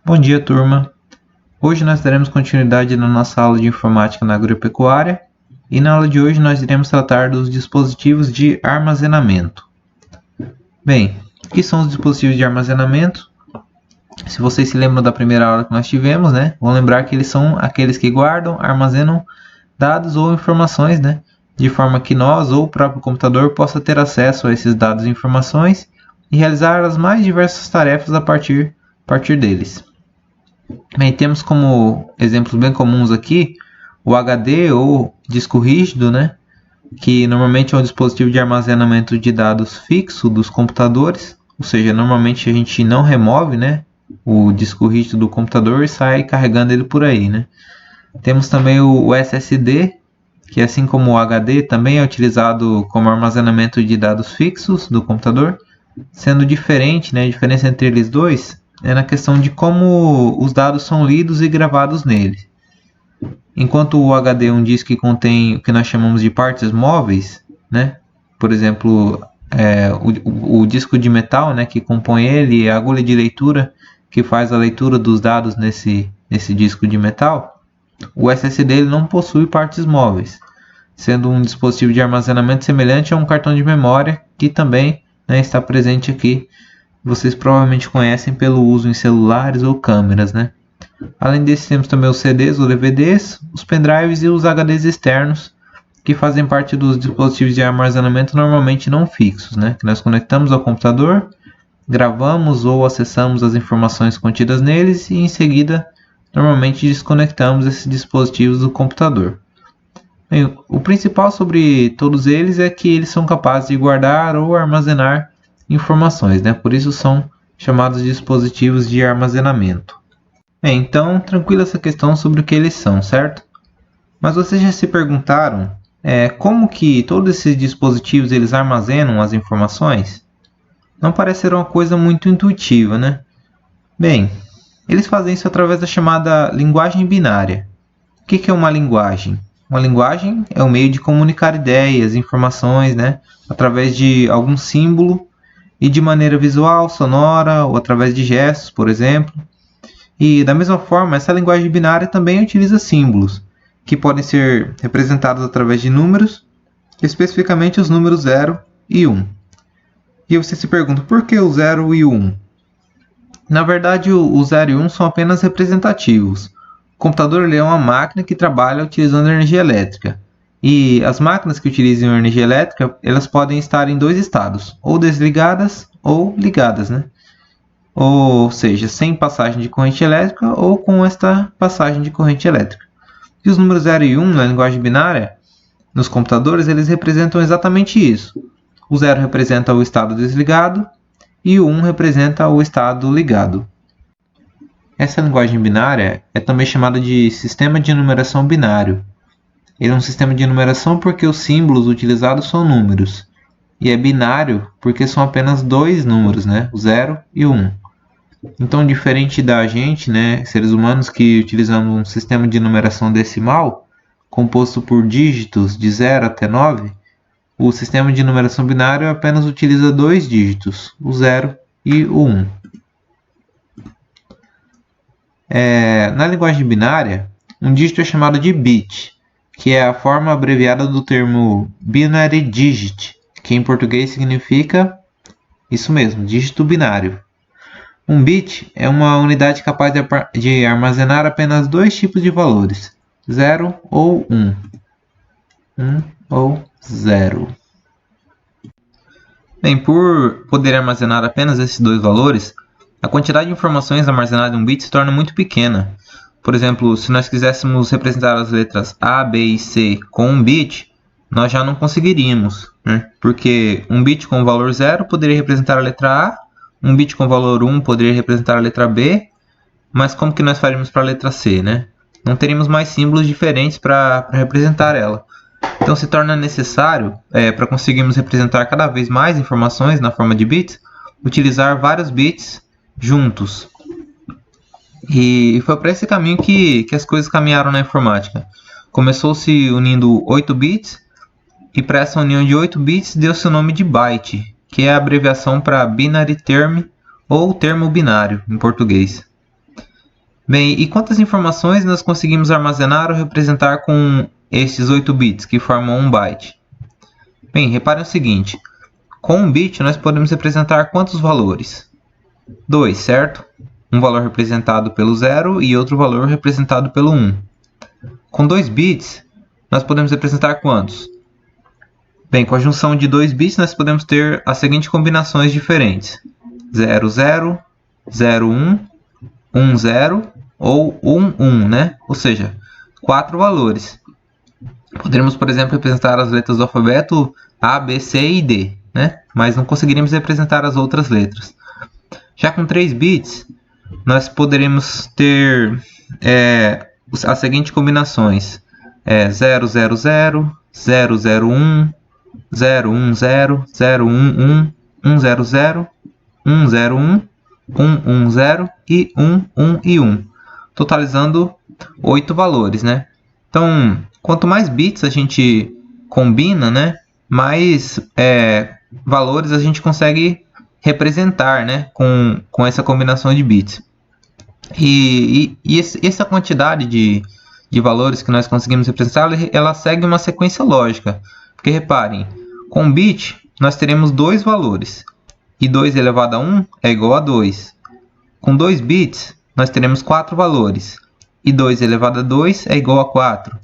Bom dia, turma! Hoje nós daremos continuidade na nossa aula de informática na agropecuária e na aula de hoje nós iremos tratar dos dispositivos de armazenamento. Bem, o que são os dispositivos de armazenamento? Se vocês se lembram da primeira aula que nós tivemos, vão lembrar que eles são aqueles que guardam, armazenam dados ou informações, de forma que nós ou o próprio computador possa ter acesso a esses dados e informações e realizar as mais diversas tarefas a partir deles. Bem, temos como exemplos bem comuns aqui o HD ou disco rígido, que normalmente é um dispositivo de armazenamento de dados fixo dos computadores, ou seja, normalmente a gente não remove, o disco rígido do computador e sai carregando ele por aí, Temos também o SSD, que assim como o HD também é utilizado como armazenamento de dados fixos do computador, sendo diferente, a diferença entre eles dois é na questão de como os dados são lidos e gravados nele. Enquanto o HD é um disco que contém o que nós chamamos de partes móveis, por exemplo, o disco de metal, que compõe ele, a agulha de leitura que faz a leitura dos dados nesse disco de metal, o SSD ele não possui partes móveis, sendo um dispositivo de armazenamento semelhante a um cartão de memória que também está presente aqui. Vocês provavelmente conhecem pelo uso em celulares ou câmeras, Além desses, temos também os CDs ou DVDs, os pendrives e os HDs externos, que fazem parte dos dispositivos de armazenamento normalmente não fixos, que nós conectamos ao computador, gravamos ou acessamos as informações contidas neles e em seguida normalmente desconectamos esses dispositivos do computador. Bem, o principal sobre todos eles é que eles são capazes de guardar ou armazenar informações, por isso são chamados dispositivos de armazenamento. Bem, então, tranquila essa questão sobre o que eles são, certo? Mas vocês já se perguntaram como que todos esses dispositivos eles armazenam as informações? Não parece ser uma coisa muito intuitiva, Bem, eles fazem isso através da chamada linguagem binária. O que é uma linguagem? Uma linguagem é um meio de comunicar ideias, informações, através de algum símbolo e de maneira visual, sonora ou através de gestos, por exemplo. E da mesma forma, essa linguagem binária também utiliza símbolos, que podem ser representados através de números, especificamente os números 0 e 1. E você se pergunta, por que o 0 e o 1? Na verdade, o 0 e 1 são apenas representativos. O computador ele é uma máquina que trabalha utilizando energia elétrica. E as máquinas que utilizam energia elétrica, elas podem estar em dois estados, ou desligadas ou ligadas, Ou seja, sem passagem de corrente elétrica ou com esta passagem de corrente elétrica. E os números 0 e 1 na linguagem binária, nos computadores, eles representam exatamente isso. O 0 representa o estado desligado e o 1 representa o estado ligado. Essa linguagem binária é também chamada de sistema de numeração binário. Ele é um sistema de numeração porque os símbolos utilizados são números. E é binário porque são apenas dois números, o 0 e o 1. Então, diferente da gente, seres humanos que utilizamos um sistema de numeração decimal, composto por dígitos de 0 até 9, o sistema de numeração binário apenas utiliza dois dígitos, o 0 e o 1. Na linguagem binária, um dígito é chamado de bit, que é a forma abreviada do termo binary digit, que em português significa isso mesmo, dígito binário. Um bit é uma unidade capaz de armazenar apenas dois tipos de valores, 0 ou 1. 1 ou 0. Bem, por poder armazenar apenas esses dois valores, a quantidade de informações armazenadas em um bit se torna muito pequena. Por exemplo, se nós quiséssemos representar as letras A, B e C com um bit, nós já não conseguiríamos, porque um bit com o valor 0 poderia representar a letra A, um bit com o valor 1 poderia representar a letra B, mas como que nós faríamos para a letra C, Não teríamos mais símbolos diferentes para representar ela. Então se torna necessário, para conseguirmos representar cada vez mais informações na forma de bits, utilizar vários bits juntos. E foi para esse caminho que as coisas caminharam na informática. Começou-se unindo 8 bits, e para essa união de 8 bits deu-se o nome de byte, que é a abreviação para binary term ou termo binário em português. Bem, e quantas informações nós conseguimos armazenar ou representar com estes 8 bits, que formam um byte? Bem, reparem o seguinte, com um bit nós podemos representar quantos valores? 2, certo? Um valor representado pelo 0 e outro valor representado pelo 1. Com 2 bits, nós podemos representar quantos? Bem, com a junção de 2 bits nós podemos ter as seguintes combinações diferentes. 0, 0, 0, 1, 1, 0 ou 1, 1, né? Ou seja, 4 valores. Poderíamos, por exemplo, representar as letras do alfabeto A, B, C e D, né? Mas não conseguiríamos representar as outras letras. Já com 3 bits, nós poderíamos ter as seguintes combinações. 0, 0, 0, 0, 0, 1, 0, 1, 0, 0, 1, 1, 1, 0, 0, 1, 0, 1, 1, 1, 0 e 1, 1 e 1. Totalizando 8 valores, né? Então, quanto mais bits a gente combina, né, mais valores a gente consegue representar, né, com essa combinação de bits. E essa quantidade de valores que nós conseguimos representar, ela segue uma sequência lógica. Porque reparem, com um bit nós teremos 2 valores. E 2 elevado a 1 é igual a 2. Com 2 bits, nós teremos 4 valores. E 2 elevado a 2 é igual a 4.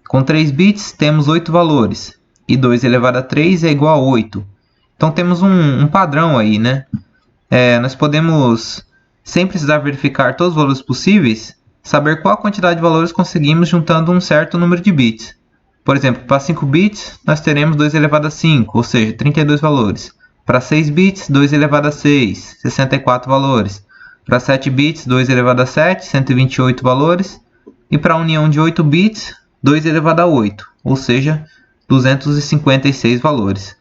Com 3 bits, temos 8 valores. E 2 elevado a 3 é igual a 8. Então, temos um padrão aí, né? Nós podemos, sem precisar verificar todos os valores possíveis, saber qual a quantidade de valores conseguimos juntando um certo número de bits. Por exemplo, para 5 bits, nós teremos 2 elevado a 5, ou seja, 32 valores. Para 6 bits, 2 elevado a 6, 64 valores. Para 7 bits, 2 elevado a 7, 128 valores. E para a união de 8 bits, 2 elevado a 8, ou seja, 256 valores.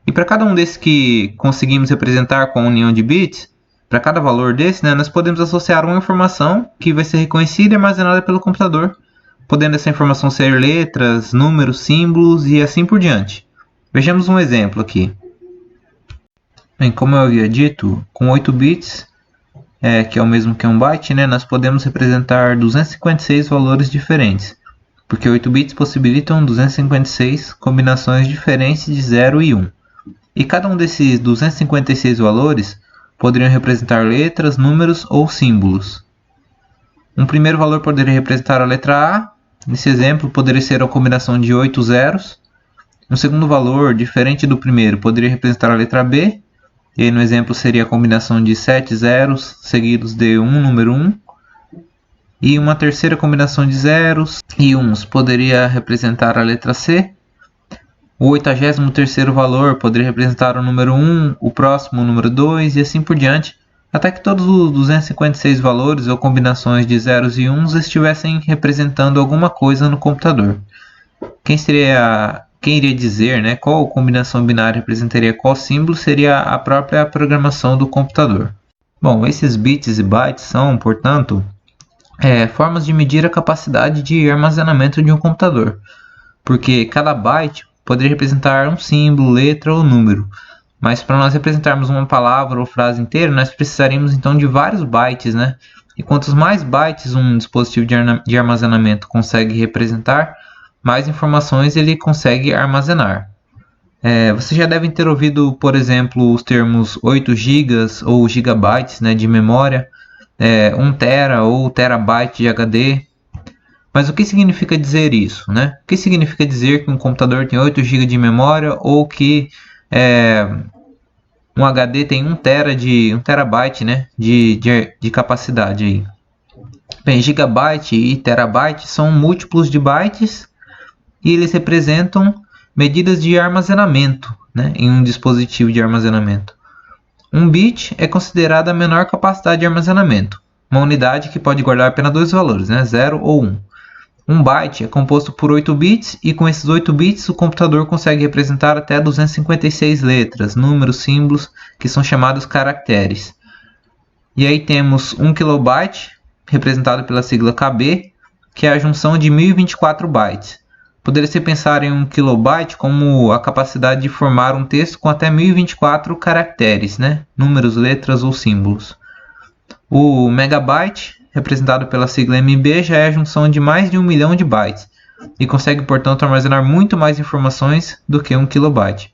E para cada um desses que conseguimos representar com a união de bits, para cada valor desse, né, nós podemos associar uma informação que vai ser reconhecida e armazenada pelo computador, podendo essa informação ser letras, números, símbolos e assim por diante. Vejamos um exemplo aqui. Bem, como eu havia dito, com 8 bits, que é o mesmo que um byte, né, nós podemos representar 256 valores diferentes, porque 8 bits possibilitam 256 combinações diferentes de 0 e 1. E cada um desses 256 valores poderiam representar letras, números ou símbolos. Um primeiro valor poderia representar a letra A. Nesse exemplo, poderia ser a combinação de 8 zeros. Um segundo valor, diferente do primeiro, poderia representar a letra B. E aí, no exemplo, seria a combinação de 7 zeros seguidos de um número 1. E uma terceira combinação de zeros e uns poderia representar a letra C. O 83º valor poderia representar o número 1, o próximo o número 2 e assim por diante, até que todos os 256 valores ou combinações de zeros e uns estivessem representando alguma coisa no computador. Quem iria dizer, né, qual combinação binária representaria qual símbolo seria a própria programação do computador. Bom, esses bits e bytes são, portanto, formas de medir a capacidade de armazenamento de um computador, porque cada byte poderia representar um símbolo, letra ou número, mas para nós representarmos uma palavra ou frase inteira, nós precisaríamos então de vários bytes, né? E quantos mais bytes um dispositivo de armazenamento consegue representar, mais informações ele consegue armazenar. Vocês já devem ter ouvido, por exemplo, os termos 8 GB ou gigabytes, né, de memória, 1 tera ou terabyte de HD. Mas o que significa dizer isso, né? O que significa dizer que um computador tem 8 GB de memória ou que um HD tem 1 terabyte, né, de capacidade aí? Bem, gigabyte e terabyte são múltiplos de bytes e eles representam medidas de armazenamento, né, em um dispositivo de armazenamento. Um bit é considerada a menor capacidade de armazenamento, uma unidade que pode guardar apenas 2 valores, né, 0 ou 1. Um byte é composto por 8 bits e com esses 8 bits o computador consegue representar até 256 letras, números, símbolos, que são chamados caracteres. E aí temos 1 kilobyte, representado pela sigla KB, que é a junção de 1024 bytes. Poderia-se pensar em 1 kilobyte como a capacidade de formar um texto com até 1024 caracteres, né? Números, letras ou símbolos. O megabyte representado pela sigla MB, já é a junção de mais de 1 milhão de bytes e consegue, portanto, armazenar muito mais informações do que 1 kilobyte.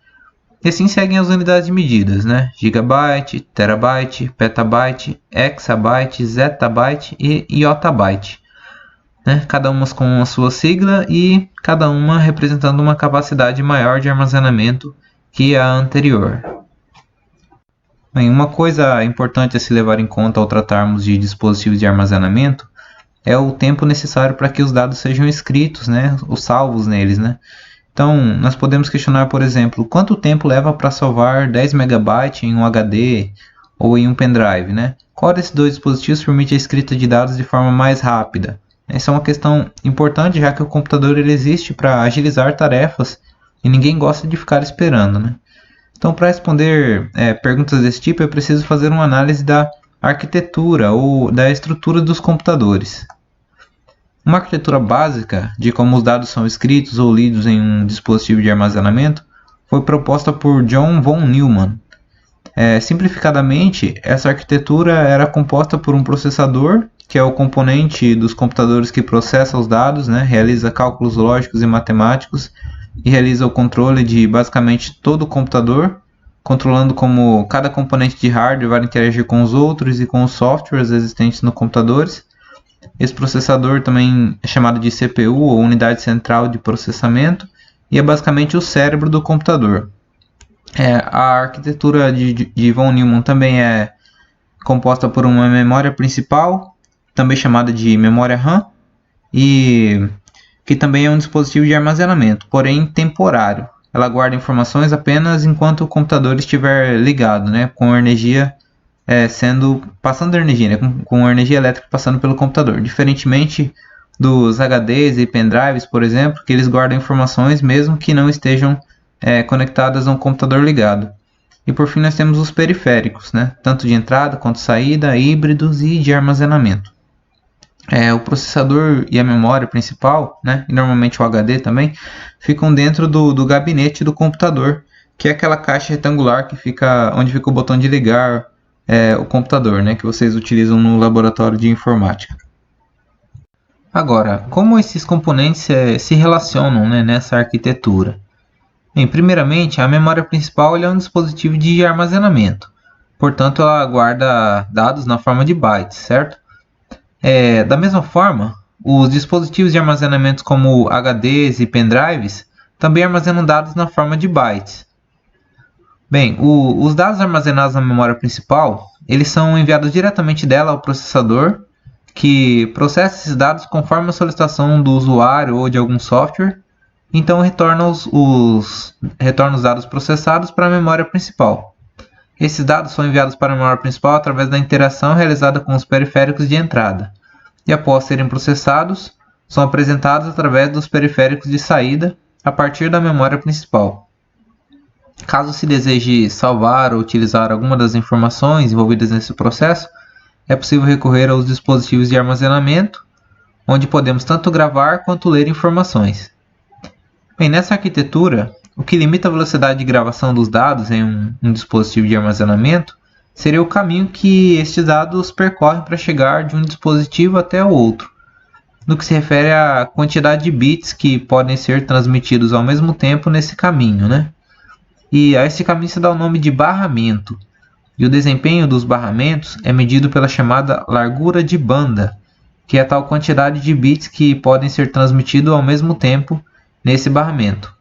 E assim seguem as unidades de medidas, né? Gigabyte, terabyte, petabyte, exabyte, zettabyte e iotabyte, né? Cada uma com a sua sigla e cada uma representando uma capacidade maior de armazenamento que a anterior. Bem, uma coisa importante a se levar em conta ao tratarmos de dispositivos de armazenamento é o tempo necessário para que os dados sejam escritos, né, ou salvos neles, né? Então, nós podemos questionar, por exemplo, quanto tempo leva para salvar 10 MB em um HD ou em um pendrive, né? Qual desses dois dispositivos permite a escrita de dados de forma mais rápida? Essa é uma questão importante, já que o computador ele existe para agilizar tarefas e ninguém gosta de ficar esperando, né? Então, para responder perguntas desse tipo, é preciso fazer uma análise da arquitetura ou da estrutura dos computadores. Uma arquitetura básica de como os dados são escritos ou lidos em um dispositivo de armazenamento foi proposta por John von Neumann. Simplificadamente, essa arquitetura era composta por um processador, que é o componente dos computadores que processa os dados, né, realiza cálculos lógicos e matemáticos e realiza o controle de basicamente todo o computador, controlando como cada componente de hardware vai interagir com os outros e com os softwares existentes nos computadores. Esse processador também é chamado de CPU, ou unidade central de processamento, e é basicamente o cérebro do computador. A arquitetura de von Neumann também é composta por uma memória principal, também chamada de memória RAM, e que também é um dispositivo de armazenamento, porém temporário. Ela guarda informações apenas enquanto o computador estiver ligado, né, com energia passando energia, né, com energia elétrica passando pelo computador. Diferentemente dos HDs e pendrives, por exemplo, que eles guardam informações mesmo que não estejam conectadas a um computador ligado. E por fim nós temos os periféricos, né, tanto de entrada quanto saída, híbridos e de armazenamento. O processador e a memória principal, né, e normalmente o HD também, ficam dentro do gabinete do computador, que é aquela caixa retangular que fica onde fica o botão de ligar o computador, né, que vocês utilizam no laboratório de informática. Agora, como esses componentes se relacionam, né, nessa arquitetura? Bem, primeiramente, a memória principal é um dispositivo de armazenamento, portanto ela guarda dados na forma de bytes, certo? Da mesma forma, os dispositivos de armazenamento como HDs e pendrives também armazenam dados na forma de bytes. Bem, os dados armazenados na memória principal, eles são enviados diretamente dela ao processador, que processa esses dados conforme a solicitação do usuário ou de algum software, então retorna os dados processados para a memória principal. Esses dados são enviados para a memória principal através da interação realizada com os periféricos de entrada, e após serem processados, são apresentados através dos periféricos de saída a partir da memória principal. Caso se deseje salvar ou utilizar alguma das informações envolvidas nesse processo, é possível recorrer aos dispositivos de armazenamento, onde podemos tanto gravar quanto ler informações. Bem, nessa arquitetura, o que limita a velocidade de gravação dos dados em um dispositivo de armazenamento seria o caminho que estes dados percorrem para chegar de um dispositivo até o outro, no que se refere à quantidade de bits que podem ser transmitidos ao mesmo tempo nesse caminho, né? E a esse caminho se dá o nome de barramento, e o desempenho dos barramentos é medido pela chamada largura de banda, que é a tal quantidade de bits que podem ser transmitidos ao mesmo tempo nesse barramento.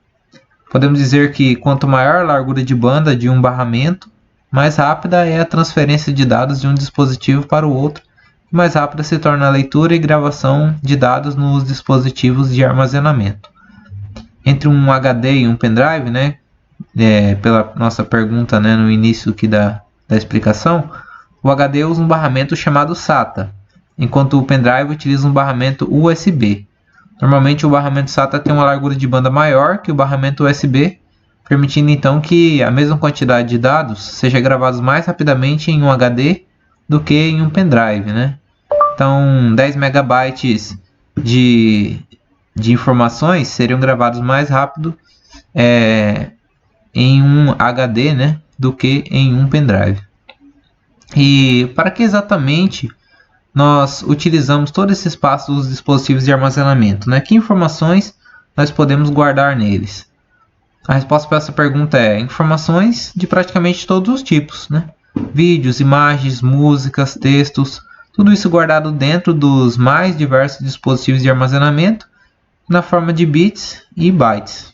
Podemos dizer que quanto maior a largura de banda de um barramento, mais rápida é a transferência de dados de um dispositivo para o outro, e mais rápida se torna a leitura e gravação de dados nos dispositivos de armazenamento. Entre um HD e um pendrive, né, pela nossa pergunta, né, no início aqui da explicação, o HD usa um barramento chamado SATA, enquanto o pendrive utiliza um barramento USB. Normalmente o barramento SATA tem uma largura de banda maior que o barramento USB, permitindo então que a mesma quantidade de dados seja gravados mais rapidamente em um HD do que em um pendrive, né? Então 10 megabytes de informações seriam gravados mais rápido em um HD, né, do que em um pendrive. E para que exatamente nós utilizamos todo esse espaço dos dispositivos de armazenamento, né? Que informações nós podemos guardar neles? A resposta para essa pergunta é informações de praticamente todos os tipos, né? Vídeos, imagens, músicas, textos, tudo isso guardado dentro dos mais diversos dispositivos de armazenamento na forma de bits e bytes.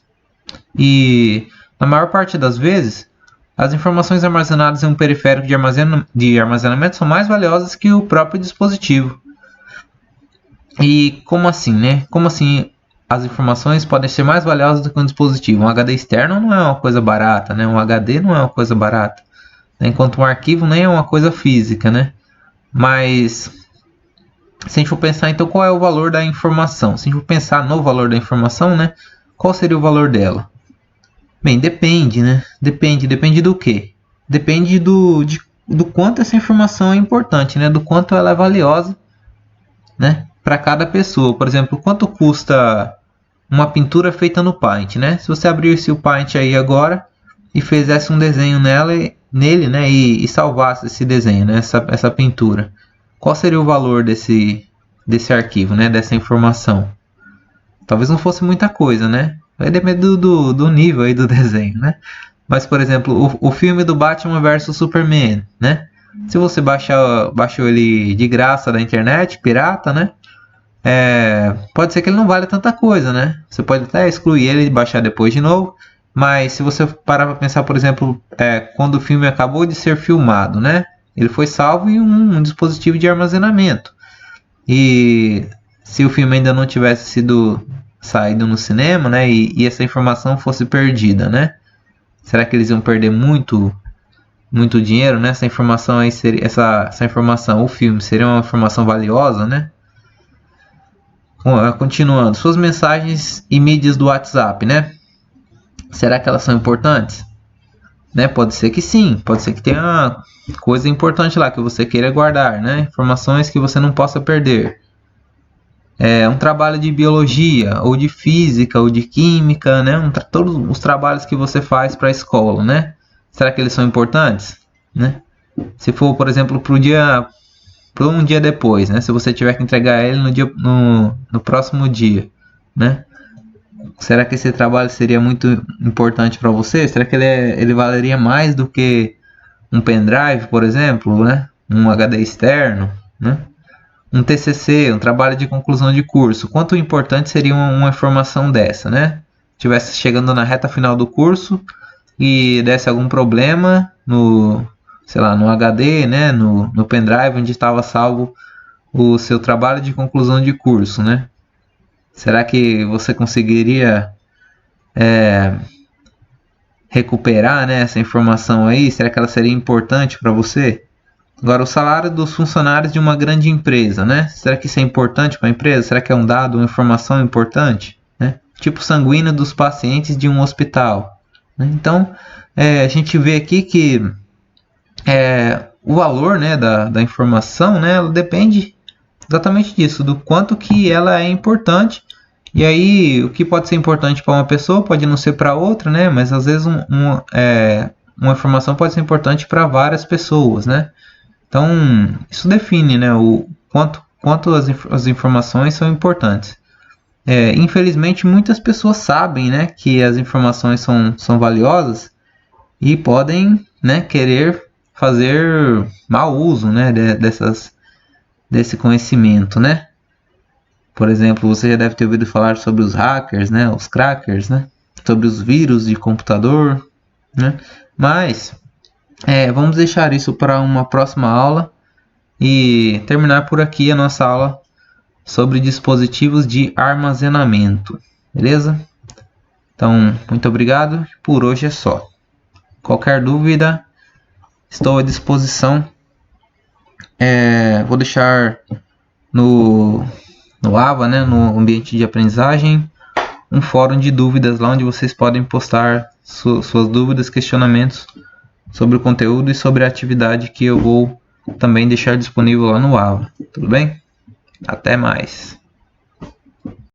E na maior parte das vezes, as informações armazenadas em um periférico de armazenamento são mais valiosas que o próprio dispositivo. E como assim, né? Como assim as informações podem ser mais valiosas do que um dispositivo? Um HD externo não é uma coisa barata, né? Um HD não é uma coisa barata, né? Enquanto um arquivo nem é uma coisa física, né? Mas se a gente for pensar, então, qual é o valor da informação? Se a gente for pensar no valor da informação, né? Qual seria o valor dela? Bem, depende, né? Depende do quê? Depende do quanto essa informação é importante, né? Do quanto ela é valiosa, né? Para cada pessoa. Por exemplo, quanto custa uma pintura feita no Paint, né? Se você abrisse o Paint aí agora e fizesse um desenho nele, né? E salvasse esse desenho, né? Essa pintura. Qual seria o valor desse arquivo, né? Dessa informação? Talvez não fosse muita coisa, né? Vai depender do nível aí do desenho, né? Mas, por exemplo, o filme do Batman vs Superman, né? Se você baixou ele de graça da internet, pirata, né? Pode ser que ele não valha tanta coisa, né? Você pode até excluir ele e baixar depois de novo. Mas se você parar para pensar, por exemplo, quando o filme acabou de ser filmado, né? Ele foi salvo em um dispositivo de armazenamento. E se o filme ainda não tivesse sido saído no cinema, né, e essa informação fosse perdida, né? Será que eles iam perder muito dinheiro, né? Essa informação aí seria essa informação, o filme seria uma informação valiosa, né? Continuando, suas mensagens e mídias do WhatsApp, né? Será que elas são importantes? Né? Pode ser que sim, pode ser que tenha coisa importante lá que você queira guardar, né? Informações que você não possa perder. Um trabalho de biologia, ou de física, ou de química, né? Todos os trabalhos que você faz para a escola, né? Será que eles são importantes? Né? Se for, por exemplo, para um dia depois, né? Se você tiver que entregar ele no próximo dia, né? Será que esse trabalho seria muito importante para você? Será que ele valeria mais do que um pendrive, por exemplo, né? Um HD externo, né? Um TCC, um trabalho de conclusão de curso. Quanto importante seria uma informação dessa, né? Tivesse chegando na reta final do curso e desse algum problema no HD, né? No pendrive onde estava salvo o seu trabalho de conclusão de curso, né? Será que você conseguiria recuperar, né, essa informação aí? Será que ela seria importante para você? Agora, o salário dos funcionários de uma grande empresa, né? Será que isso é importante para a empresa? Será que é um dado, uma informação importante? Né? Tipo sanguíneo dos pacientes de um hospital. Né? Então, a gente vê aqui que o valor, né, da informação, né, ela depende exatamente disso, do quanto que ela é importante. E aí, o que pode ser importante para uma pessoa pode não ser para outra, né? Mas às vezes uma informação pode ser importante para várias pessoas, né? Então, isso define, né, o quanto as informações são importantes. Infelizmente, muitas pessoas sabem, né, que as informações são valiosas e podem, né, querer fazer mau uso, né, desse conhecimento, né? Por exemplo, você já deve ter ouvido falar sobre os hackers, né, os crackers, né, sobre os vírus de computador, né? Mas vamos deixar isso para uma próxima aula e terminar por aqui a nossa aula sobre dispositivos de armazenamento, beleza? Então, muito obrigado, por hoje é só. Qualquer dúvida, estou à disposição. Vou deixar no AVA, né, no ambiente de aprendizagem, um fórum de dúvidas lá onde vocês podem postar suas dúvidas, questionamentos sobre o conteúdo e sobre a atividade que eu vou também deixar disponível lá no AVA. Tudo bem? Até mais!